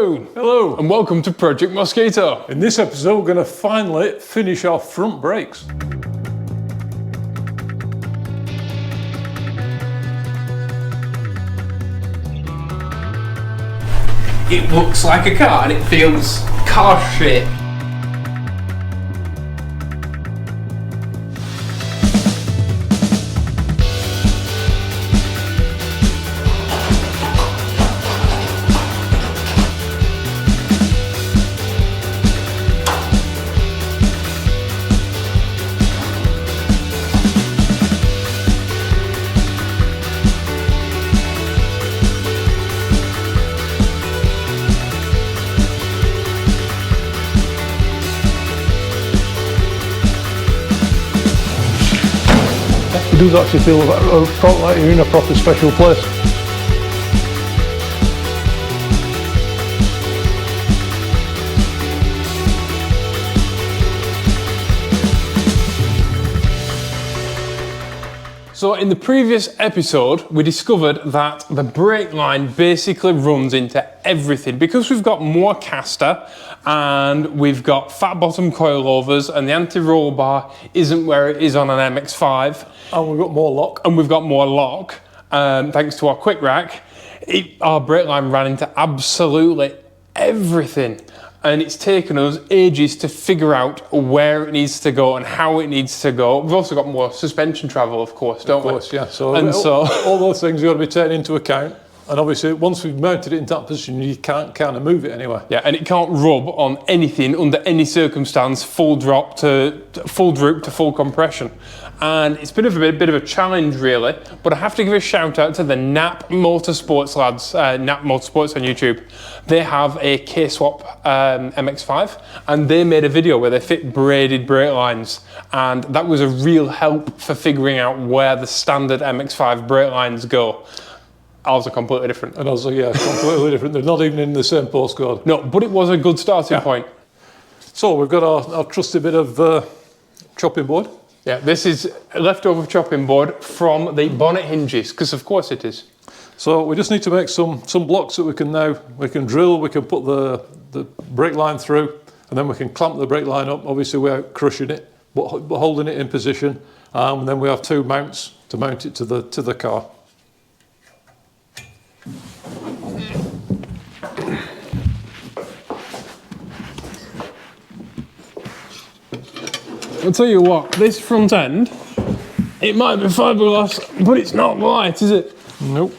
Hello! Hello! And welcome to Project Mosquito. In this episode we're going to finally finish our front brakes. It looks like a car and it feels car-shaped. It does actually feel like you're in a proper special place. So in the previous episode, we discovered that the brake line basically runs into everything because we've got more caster and we've got fat bottom coilovers and the anti-roll bar isn't where it is on an MX-5. And we've got more lock. And we've got more lock, thanks to our quick rack. Our brake line ran into absolutely everything. And it's taken us ages to figure out where it needs to go and how it needs to go. We've also got more suspension travel, of course, don't we? Of course, yeah. So all those things have got to be taken into account. And obviously, once we've mounted it into that position, you can't kind of move it anywhere. Yeah, and it can't rub on anything under any circumstance, full droop to full compression. And it's been a bit of a challenge, really. But I have to give a shout out to the Nap Motorsports lads, Nap Motorsports on YouTube. They have a K-swap MX-5, and they made a video where they fit braided brake lines, and that was a real help for figuring out where the standard MX-5 brake lines go. Ours are completely different. And also, yeah, completely different. They're not even in the same postcode. No, but it was a good starting point. So we've got our trusty bit of chopping board. Yeah, this is leftover chopping board from the bonnet hinges, because of course it is. So we just need to make some blocks that we can drill, we can put the brake line through, and then we can clamp the brake line up, obviously without crushing it, but holding it in position. And then we have two mounts to mount it to the car. I'll tell you what, this front end, it might be fiberglass, but it's not light, is it? Nope.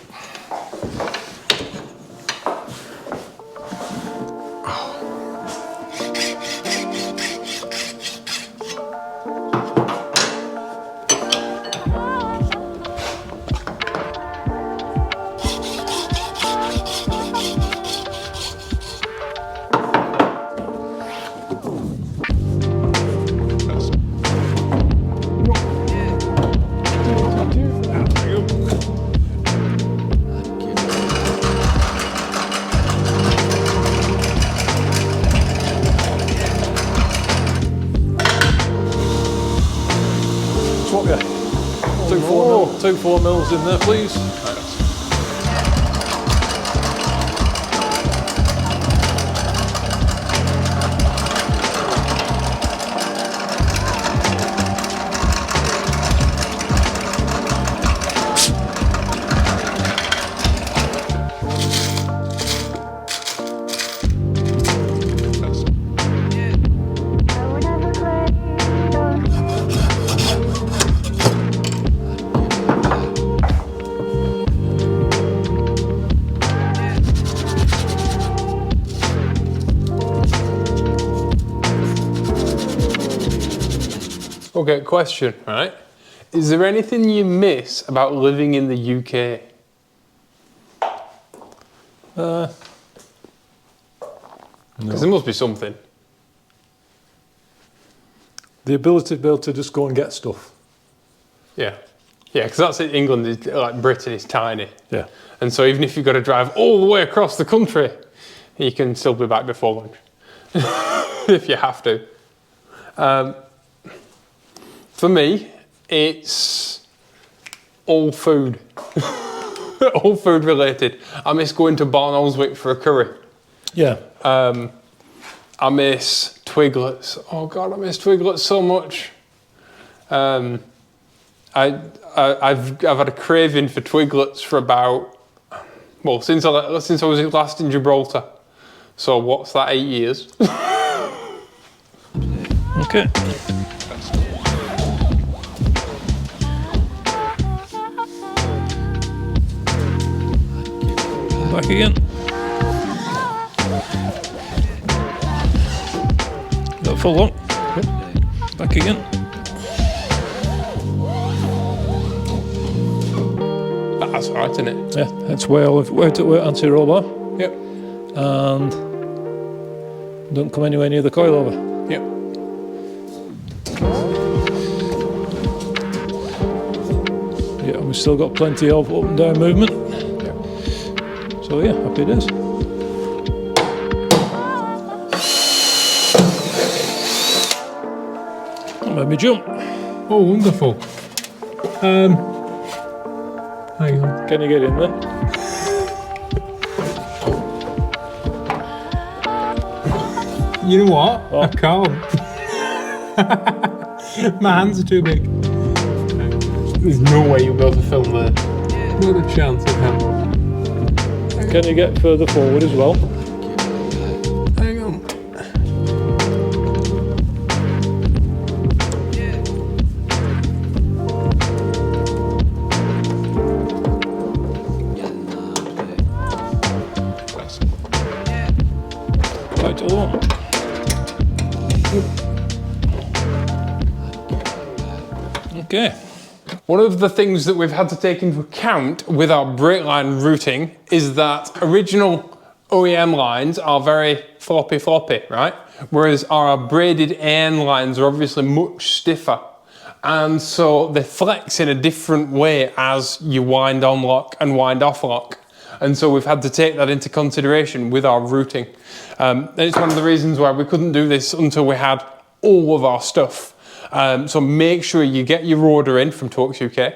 Two 4 mils in there, please. Okay, question, right? Is there anything you miss about living in the UK? Because there must be something. The ability to be able to just go and get stuff. Yeah. Yeah, because that's it. England is like Britain is tiny. Yeah. And so even if you've got to drive all the way across the country, you can still be back before lunch. If you have to. For me, it's all food. All food related. I miss going to Barnoldswick for a curry. Yeah. I miss twiglets. Oh God, I miss twiglets so much. I've had a craving for twiglets for about, well, since I was last in Gibraltar. So what's that, 8 years? Okay. Back again. That full on. Yep. Back again. That's all right, isn't it? Yeah, that's where anti-roll bar. Yep. And don't come anywhere near the coilover. Yep. Yeah, we've still got plenty of up and down movement. Yep. So yeah, happy days. That made me jump. Oh, wonderful. Hang on. Can you get in there? You know what? Oh. I can't. My hands are too big. There's no way you'll be able to film there. Not a chance I can. Can you get further forward as well? Hang on. Right along. Okay. One of the things that we've had to take into account with our brake line routing is that original OEM lines are very floppy, right? Whereas our braided AN lines are obviously much stiffer. And so they flex in a different way as you wind on lock and wind off lock. And so we've had to take that into consideration with our routing. And it's one of the reasons why we couldn't do this until we had all of our stuff. So make sure you get your order in from Torx UK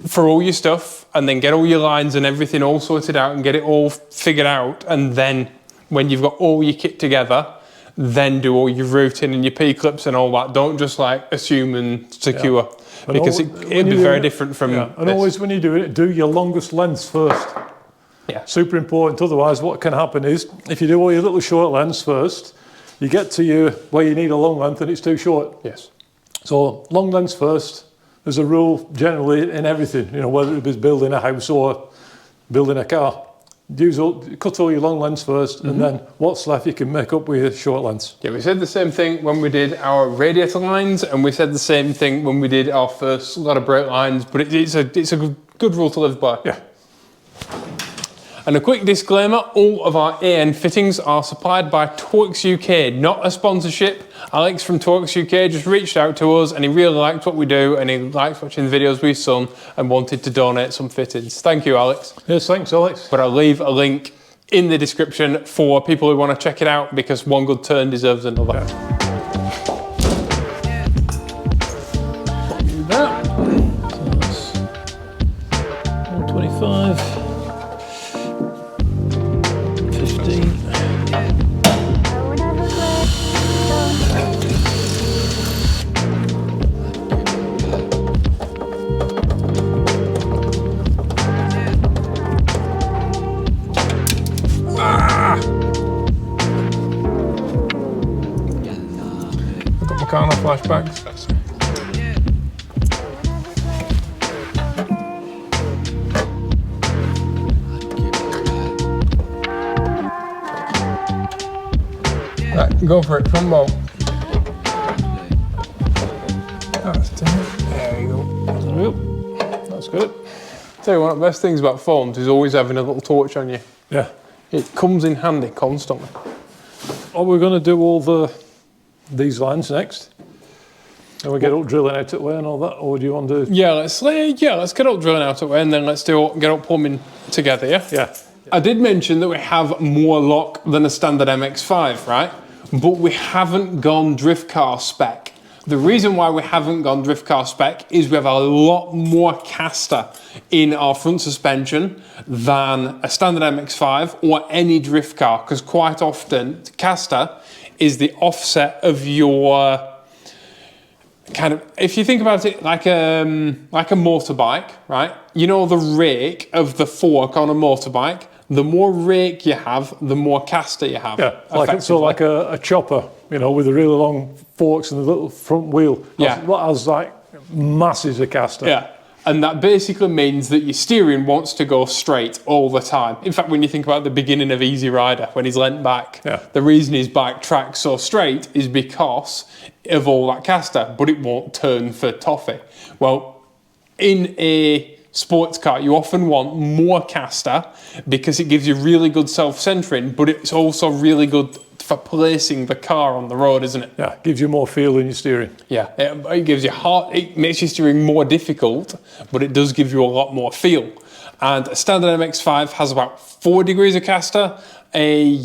for all your stuff, and then get all your lines and everything all sorted out and get it all figured out. And then when you've got all your kit together, then do all your routing and your P-clips and all that. Don't just like assume and secure, because it'd be very different from And this. always when you do it, do your longest lengths first. Yeah. Super important. Otherwise, what can happen is, if you do all your little short lengths first, you get to where you need a long length and it's too short. Yes. So long lengths first. There's a rule generally in everything, you know, whether it be building a house or building a car. Cut all your long lengths first, and then what's left you can make up with your short lengths. Yeah, we said the same thing when we did our radiator lines, and we said the same thing when we did our first lot of brake lines, but it's a good rule to live by. Yeah. And a quick disclaimer, all of our AN fittings are supplied by Torx UK, not a sponsorship. Alex from Torx UK just reached out to us and he really liked what we do and he likes watching the videos we've done and wanted to donate some fittings. Thank you, Alex. Yes, thanks, Alex. But I'll leave a link in the description for people who want to check it out, because one good turn deserves another. Yeah. Do that. So that's 125. 15. I've got my car on flashbacks. Right, go for it, front bolt. That's it. There you go. That's good. Tell you one of the best things about foams is always having a little torch on you. Yeah. It comes in handy constantly. Are we going to do all these lines next? And we get up drilling out it way and all that, or do you want to do? Yeah, let's get up drilling out of way and then let's get up plumbing together, yeah? Yeah. I did mention that we have more lock than a standard MX-5, right? But we haven't gone drift car spec. The reason why we haven't gone drift car spec is we have a lot more caster in our front suspension than a standard MX-5 or any drift car, because quite often caster is the offset of your kind of, if you think about it like a motorbike, right? You know the rake of the fork on a motorbike? The more rake you have, the more caster you have. Yeah, like a chopper, you know, with the really long forks and the little front wheel. Yeah. That has like masses of caster. Yeah, and that basically means that your steering wants to go straight all the time. In fact, when you think about the beginning of Easy Rider, when he's leant back, the reason his bike tracks so straight is because of all that caster, but it won't turn for toffee. Well, in a sports car, you often want more caster because it gives you really good self-centering, but it's also really good for placing the car on the road, isn't it? Yeah, gives you more feel in your steering. Yeah, it gives you it makes your steering more difficult, but it does give you a lot more feel. And a standard MX-5 has about 4 degrees of caster. A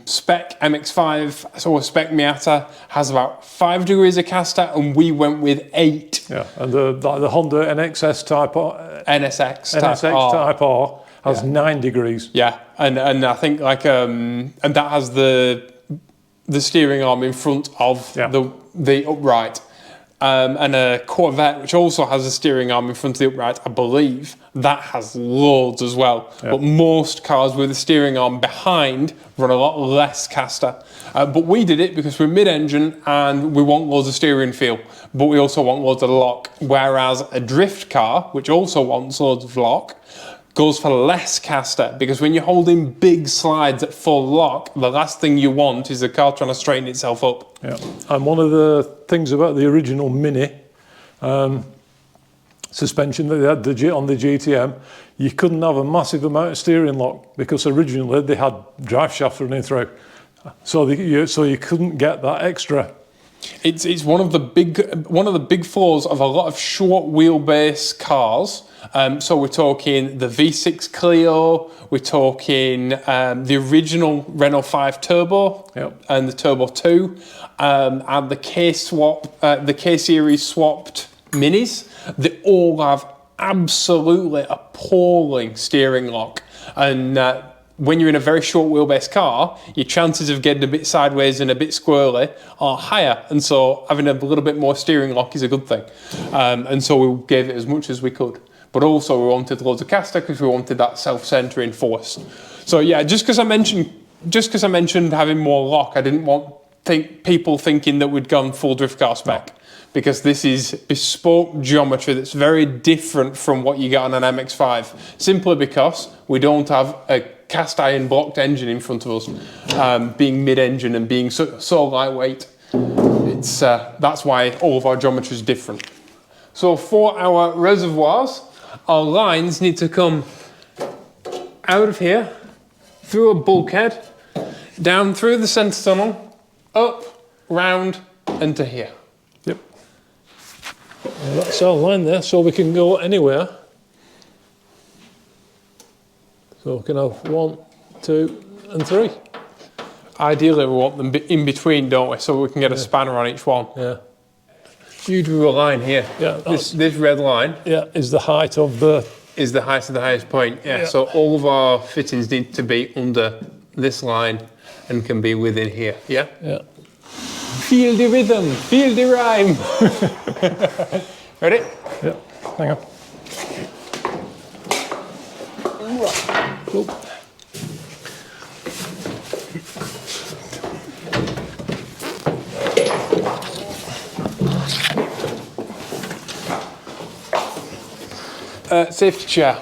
spec MX-5, so a spec Miata, has about 5 degrees of caster, and we went with 8. Yeah, and the Honda NXS Type R, NSX Type R has 9 degrees. Yeah, and I think like and that has the steering arm in front of the upright. And a Corvette, which also has a steering arm in front of the upright, I believe, that has loads as well. Yeah. But most cars with a steering arm behind run a lot less caster. But we did it because we're mid-engine and we want loads of steering feel, but we also want loads of lock. Whereas a drift car, which also wants loads of lock, goes for less caster, because when you're holding big slides at full lock, the last thing you want is the car trying to straighten itself up. Yeah, and one of the things about the original Mini suspension that they had on the GTM, you couldn't have a massive amount of steering lock because originally they had drive shafts running through, so you couldn't get that extra. It's one of the big flaws of a lot of short wheelbase cars. So we're talking the V6 Clio, we're talking the original Renault 5 Turbo, and the Turbo 2, and the K-Series swapped Minis. They all have absolutely appalling steering lock, and when you're in a very short wheelbase car, your chances of getting a bit sideways and a bit squirrely are higher, and so having a little bit more steering lock is a good thing. And so we gave it as much as we could. But also we wanted loads of caster because we wanted that self-centering force. So yeah, just because I mentioned having more lock, I didn't want people thinking that we'd gone full drift car spec, because this is bespoke geometry that's very different from what you get on an MX-5, simply because we don't have a cast iron blocked engine in front of us, being mid-engine and being so lightweight. It's that's why all of our geometry is different. So for our reservoirs, our lines need to come out of here, through a bulkhead, down through the centre tunnel, up, round, and to here. Yep. Well, that's our line there, so we can go anywhere. So we can have 1, 2, and 3. Ideally, we want them in between, don't we? So we can get a spanner on each one. Yeah. You drew a line here. Yeah. This red line. Yeah, is the height of the... Is the height of the highest point. Yeah. So all of our fittings need to be under this line and can be within here. Yeah. Yeah. Feel the rhythm. Feel the rhyme. Ready? Yeah. Hang on. Cool. Safety chair.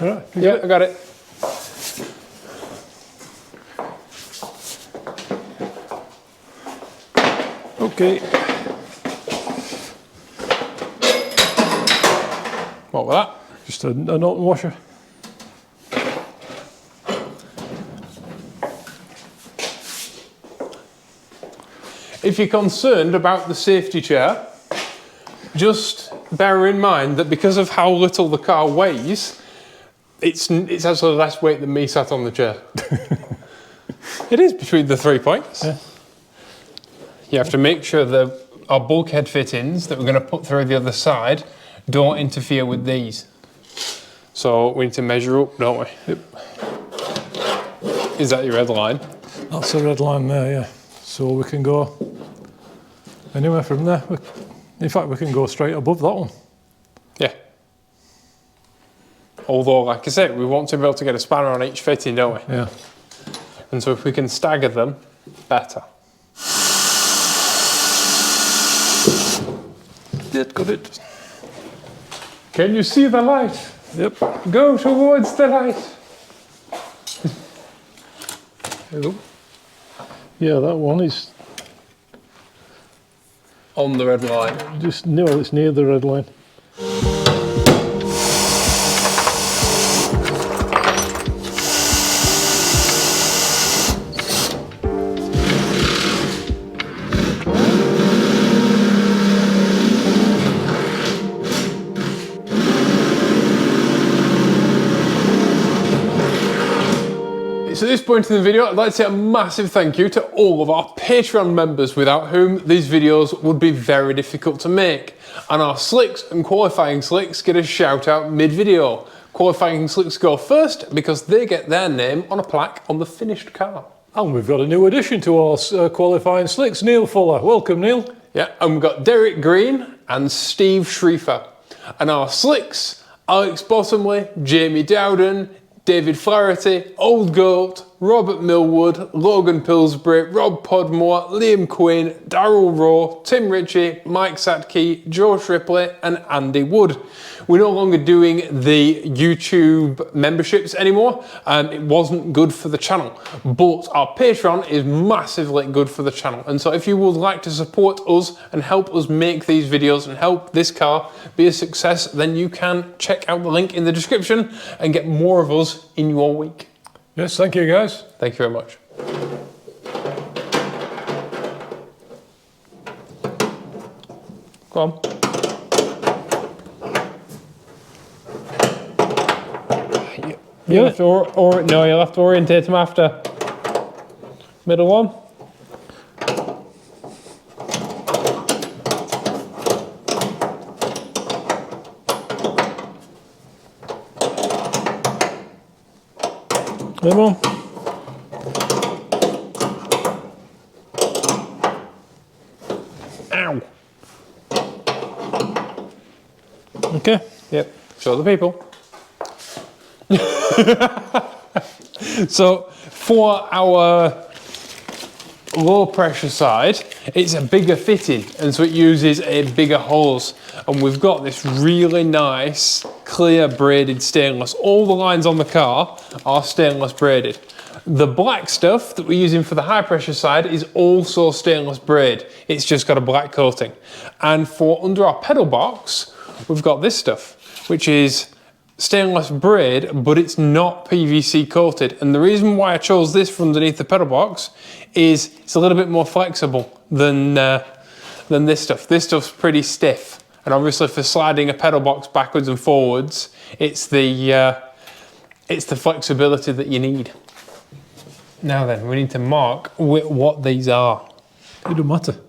All right. Yeah, I got it. Okay. What was that? Just a Norton washer. If you're concerned about the safety chair, just bear in mind that because of how little the car weighs, it's actually less weight than me sat on the chair. It is between the 3 points. Yeah. You have to make sure that our bulkhead fittings that we're going to put through the other side don't interfere with these. So we need to measure up, don't we? Yep. Is that your red line? That's the red line there, yeah. So we can go anywhere from there. In fact, we can go straight above that one. Yeah. Although, like I said, we want to be able to get a spanner on each fitting, don't we? Yeah. And so if we can stagger them, better. Got it. Can you see the light? Yep. Go towards the light. There you go. Yeah, that one is On the red line. just it's near the red line. So at this point in the video, I'd like to say a massive thank you to all of our Patreon members, without whom these videos would be very difficult to make. And our slicks and qualifying slicks get a shout out mid-video. Qualifying slicks go first because they get their name on a plaque on the finished car. And we've got a new addition to our qualifying slicks, Neil Fuller. Welcome, Neil. Yeah, and we've got Derek Green and Steve Schriefer. And our slicks, Alex Bottomley, Jamie Dowden, David Flaherty, Old Goat, Robert Millwood, Logan Pillsbury, Rob Podmore, Liam Quinn, Darryl Rowe, Tim Ritchie, Mike Satke, George Ripley and Andy Wood. We're no longer doing the YouTube memberships anymore. It wasn't good for the channel, but our Patreon is massively good for the channel. And so if you would like to support us and help us make these videos and help this car be a success, then you can check out the link in the description and get more of us in your week. Yes, thank you, guys. Thank you very much. Go on. You have to, no, you'll have to orientate them after. Middle one. Middle one. Ow. Okay. Yep. Show the people. So for our low pressure side, it's a bigger fitting, and so it uses a bigger hose. And we've got this really nice clear braided stainless. All the lines on the car are stainless braided. The black stuff that we're using for the high pressure side is also stainless braid. It's just got a black coating. And for under our pedal box, we've got this stuff, which is stainless braid, but it's not PVC coated. And the reason why I chose this for underneath the pedal box is it's a little bit more flexible than this stuff. This stuff's pretty stiff. And obviously for sliding a pedal box backwards and forwards, it's the flexibility that you need. Now then, we need to mark what these are. It don't matter. What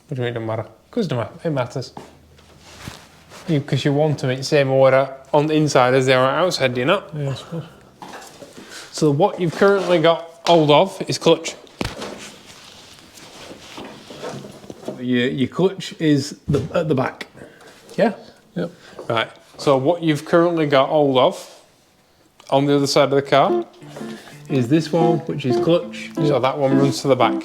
do you mean it don't matter? Because it matters. Because you want them the same order on the inside as they are outside, do you not? Yeah, I suppose. So what you've currently got hold of is clutch. Your clutch is at the back. Yeah? Yep. Right. So what you've currently got hold of on the other side of the car is this one, which is clutch. So that one runs to the back.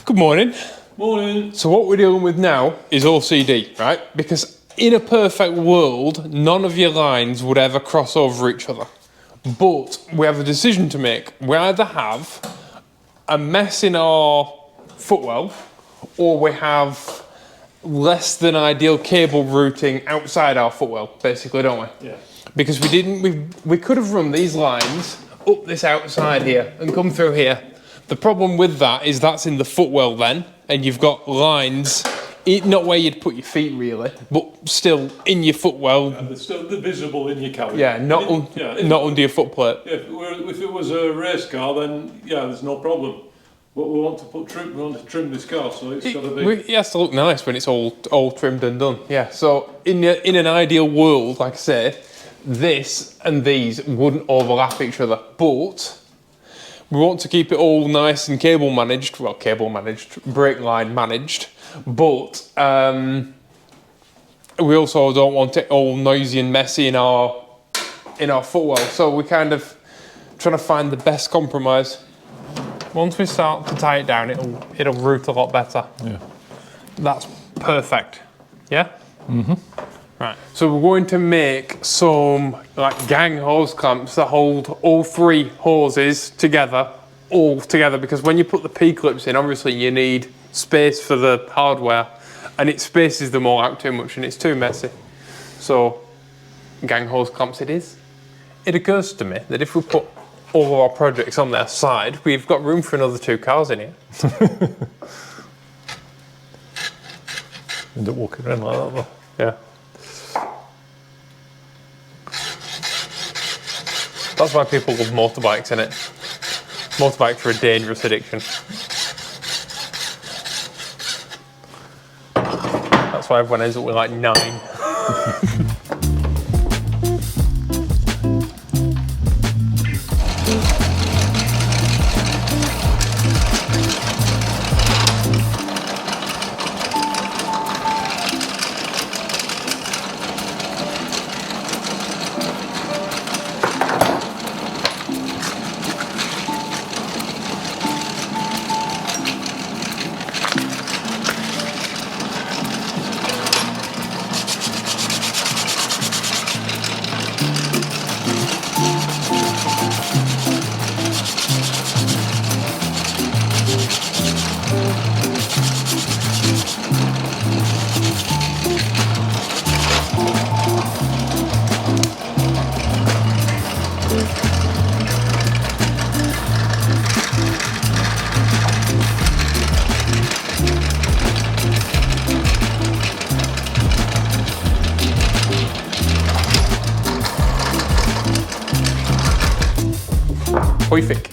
Good morning. Morning. So what we're dealing with now is OCD, right? Because in a perfect world, none of your lines would ever cross over each other. But we have a decision to make. We either have a mess in our footwell, or we have less than ideal cable routing outside our footwell, basically, don't we? Yeah. Because we could have run these lines up this outside here and come through here. The problem with that is that's in the footwell then, and you've got lines, not where you'd put your feet really, but still in your footwell. And they're visible in your carriage. Yeah, not under your footplate. If it was a race car, then yeah, there's no problem. But we want to trim this car, so it's got to be. It has to look nice when it's all trimmed and done. Yeah. So in an ideal world, like I say, this and these wouldn't overlap each other, but we want to keep it all nice and cable managed, brake line managed, but we also don't want it all noisy and messy in our footwell. So we're kind of trying to find the best compromise. Once we start to tie it down, it'll route a lot better. Yeah. That's perfect. Yeah? Mm-hmm. Right. So we're going to make some like gang hose clamps that hold all three hoses together, because when you put the P-clips in, obviously you need space for the hardware, and it spaces them all out too much and it's too messy. So gang hose clamps it is. It occurs to me that if we put all of our projects on their side, we've got room for another 2 cars in here. End up walking around like that though. Yeah. That's why people love motorbikes, innit? Motorbikes are a dangerous addiction. That's why everyone ends up with like 9. Perfect.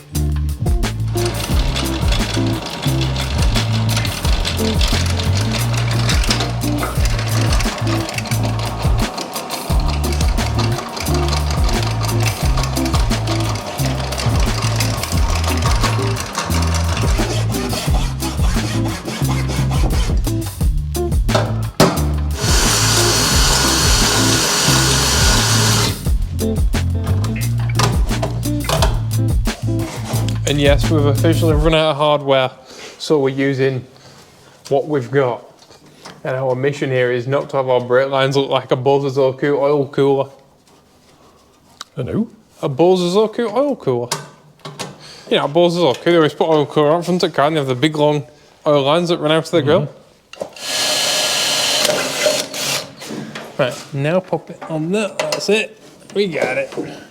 And yes, we've officially run out of hardware, so we're using what we've got. And our mission here is not to have our brake lines look like a Bose oil cooler. And who? A Bose oil cooler. You know, Bose oil cooler, they always put oil cooler out front of the car and they have the big long oil lines that run out of the grill. Right, now pop it on there, that's it. We got it.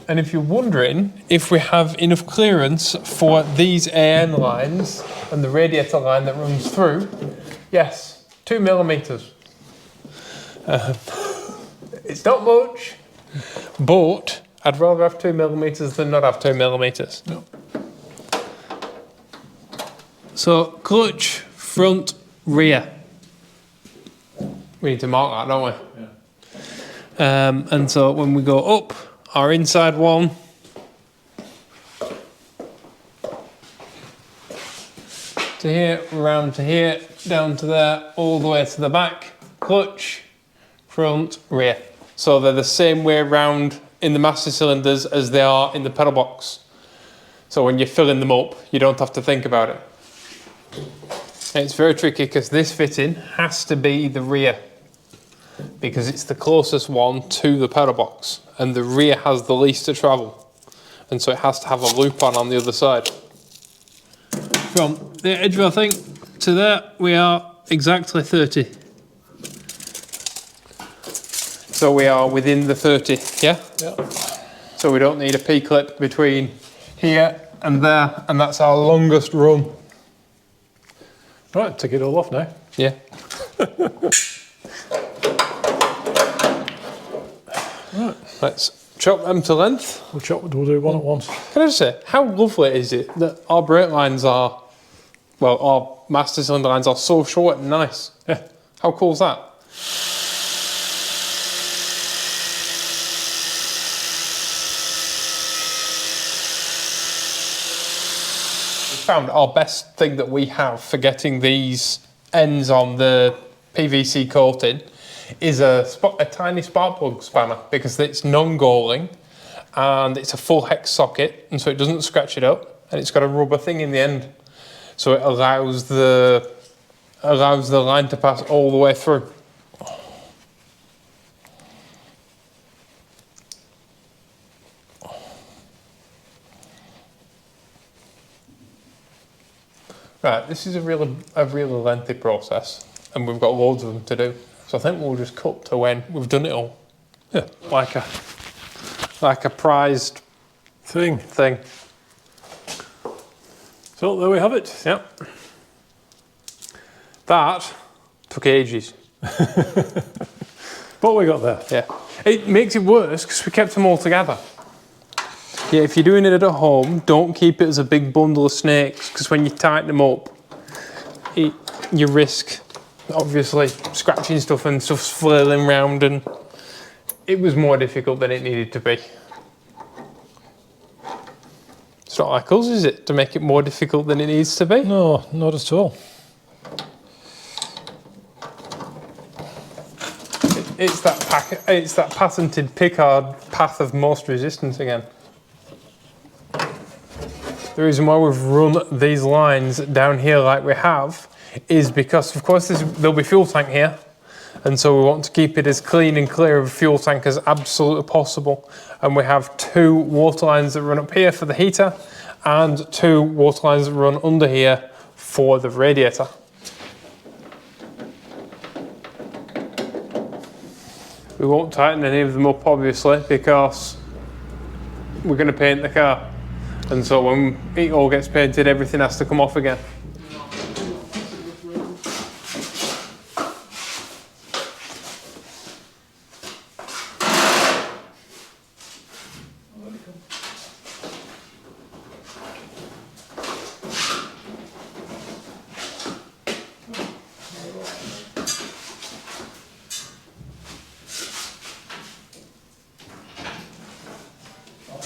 And if you're wondering if we have enough clearance for these AN lines and the radiator line that runs through, yes, 2 millimeters. It's not much, but I'd rather have 2 millimeters than not have 2 millimeters. No. So clutch, front, rear. We need to mark that, don't we? Yeah. And so when we go up, our inside one, to here, round to here, down to there, all the way to the back, clutch, front, rear. So they're the same way round in the master cylinders as they are in the pedal box. So when you're filling them up, you don't have to think about it. And it's very tricky because this fitting has to be the rear because it's the closest one to the pedal box and the rear has the least to travel. And so it has to have a loop on the other side. From the edge of our thing to there, we are exactly 30. So we are within the 30, yeah? Yeah. So we don't need a P-clip between here and there, and that's our longest run. Right, take it all off now. Yeah. Right. Let's chop them to length. We'll do one at once. Can I just say, how lovely is it that our brake lines are, well, our master cylinder lines are so short and nice? Yeah. How cool is that? Found our best thing that we have for getting these ends on the PVC coating is a tiny spark plug spanner because it's non-galling and it's a full hex socket and so it doesn't scratch it up and it's got a rubber thing in the end so it allows the line to pass all the way through. Right, this is a really lengthy process and we've got loads of them to do. So I think we'll just cut to when we've done it all. Yeah. Like a prized thing. So there we have it. Yep. That took ages. What we got there? Yeah. It makes it worse because we kept them all together. Yeah, if you're doing it at home, don't keep it as a big bundle of snakes because when you tighten them up, you risk obviously scratching stuff and stuff's flailing around and it was more difficult than it needed to be. It's not like us, is it, to make it more difficult than it needs to be? No, not at all. It's that patented Pickard path of most resistance again. The reason why we've run these lines down here like we have is because, of course, there'll be fuel tank here, and so we want to keep it as clean and clear of a fuel tank as absolutely possible. And we have 2 water lines that run up here for the heater, and 2 water lines that run under here for the radiator. We won't tighten any of them up, obviously, because we're going to paint the car. And so when it all gets painted, everything has to come off again.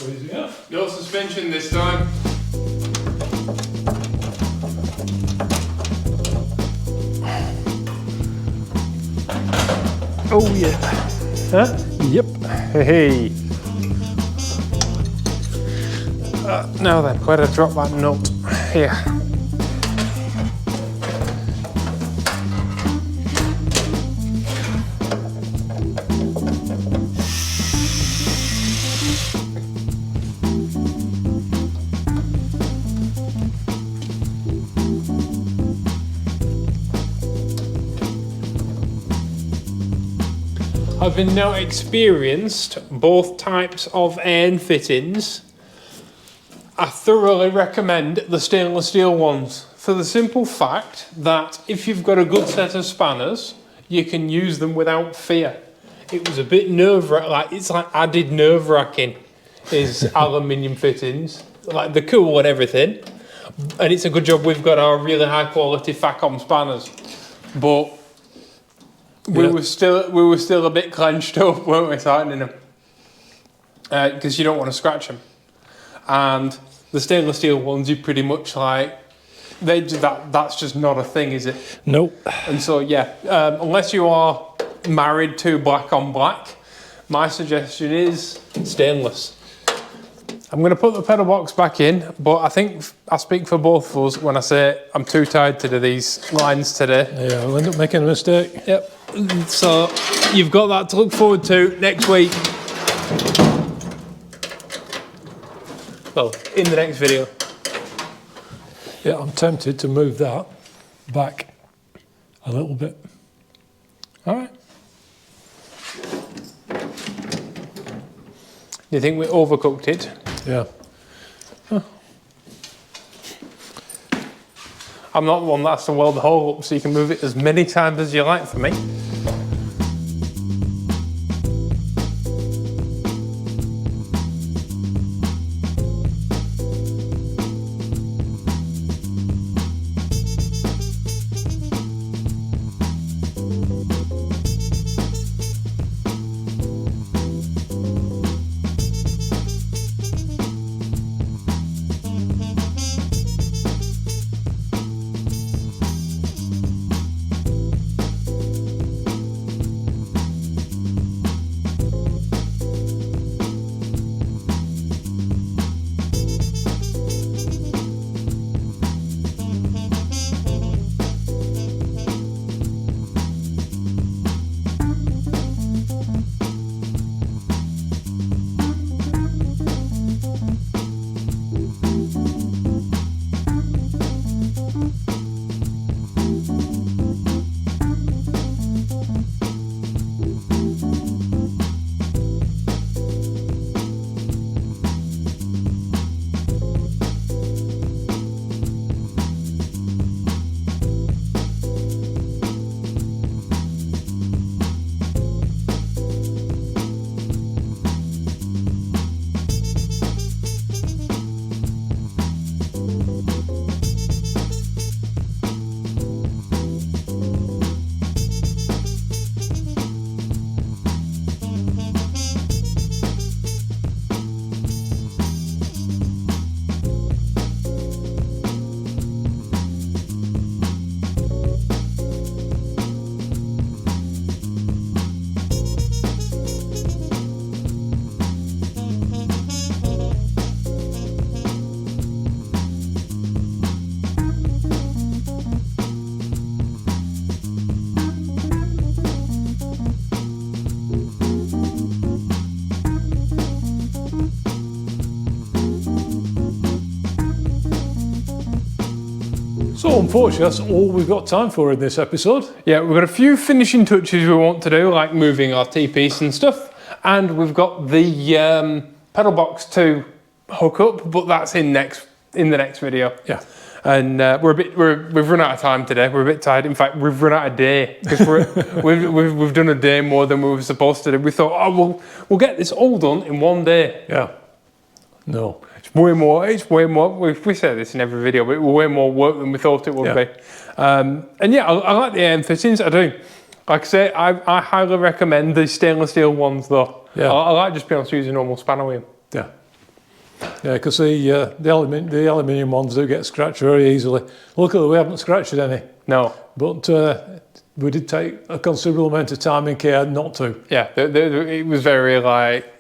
Easy enough. No suspension this time. Oh yeah. Huh? Yep. Hey. Now then, where to drop that nut? Here. Having now experienced both types of end fittings, I thoroughly recommend the stainless steel ones for the simple fact that if you've got a good set of spanners, you can use them without fear. It was a bit nerve-wracking, it's like added nerve-wracking is aluminium fittings, like they're cool and everything, and it's a good job we've got our really high quality Facom spanners, but we were still a bit clenched up, weren't we, tightening them? Because you don't want to scratch them. And the stainless steel ones, you pretty much like that's just not a thing, is it? Nope. And so, yeah, unless you are married to black on black, my suggestion is stainless. I'm going to put the pedal box back in, but I think I speak for both of us when I say I'm too tired to do these lines today. Yeah, we'll end up making a mistake. Yep. So you've got that to look forward to next week. Well, in the next video. Yeah, I'm tempted to move that back a little bit. All right. Do you think we overcooked it? Yeah. Huh. I'm not the one that has to weld the hole up, so you can move it as many times as you like for me. So unfortunately, that's all we've got time for in this episode. Yeah, we've got a few finishing touches we want to do, like moving our T-piece and stuff. And we've got the pedal box to hook up, but that's in the next video. Yeah. And we've run out of time today. We're a bit tired. In fact, we've run out of day because we've done a day more than we were supposed to do. We thought, oh, we'll get this all done in one day. Yeah. No. It's way more. We say this in every video, but it was way more work than we thought it would be. And yeah, I like the AM fittings. I do. Like I say, I highly recommend the stainless steel ones though. Yeah. I like just being able to use a normal spanner with them. Yeah. Yeah, because the aluminium ones do get scratched very easily. Luckily, we haven't scratched any. No. But we did take a considerable amount of time in care not to. Yeah, it was very like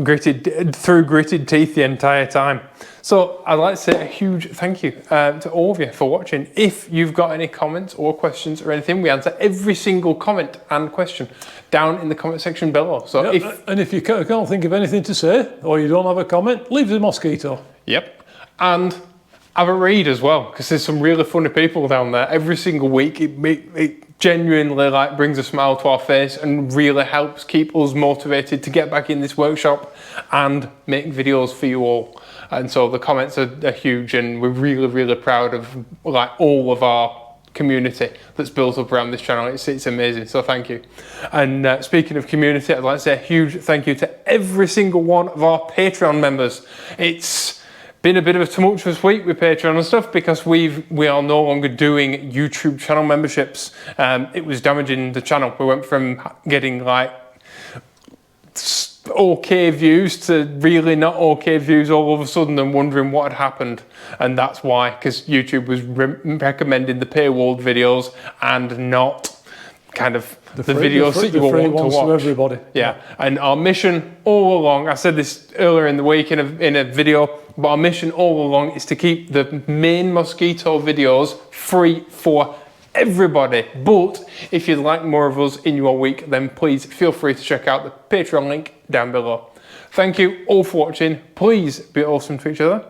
gritted teeth the entire time. So I'd like to say a huge thank you to all of you for watching. If you've got any comments or questions or anything, we answer every single comment and question down in the comment section below. So if you can't think of anything to say or you don't have a comment, leave the mosquito. Yep. And have a read as well, because there's some really funny people down there. Every single week, it genuinely like brings a smile to our face and really helps keep us motivated to get back in this workshop and make videos for you all. And so the comments are huge, and we're really, really proud of like all of our community that's built up around this channel. It's amazing, so thank you. And speaking of community, I'd like to say a huge thank you to every single one of our Patreon members. It's been a bit of a tumultuous week with Patreon and stuff because we are no longer doing YouTube channel memberships. It was damaging the channel. We went from getting like okay views to really not okay views all of a sudden and wondering what had happened. And that's why, because YouTube was recommending the paywalled videos and not kind of the videos that you want to watch. To everybody. Yeah, and our mission all along, I said this earlier in the week in a video, but our mission all along is to keep the main mosquito videos free for everybody. But if you'd like more of us in your week, then please feel free to check out the Patreon link down below. Thank you all for watching. Please be awesome to each other.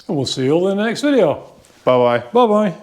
And we'll see you all in the next video. Bye bye. Bye bye.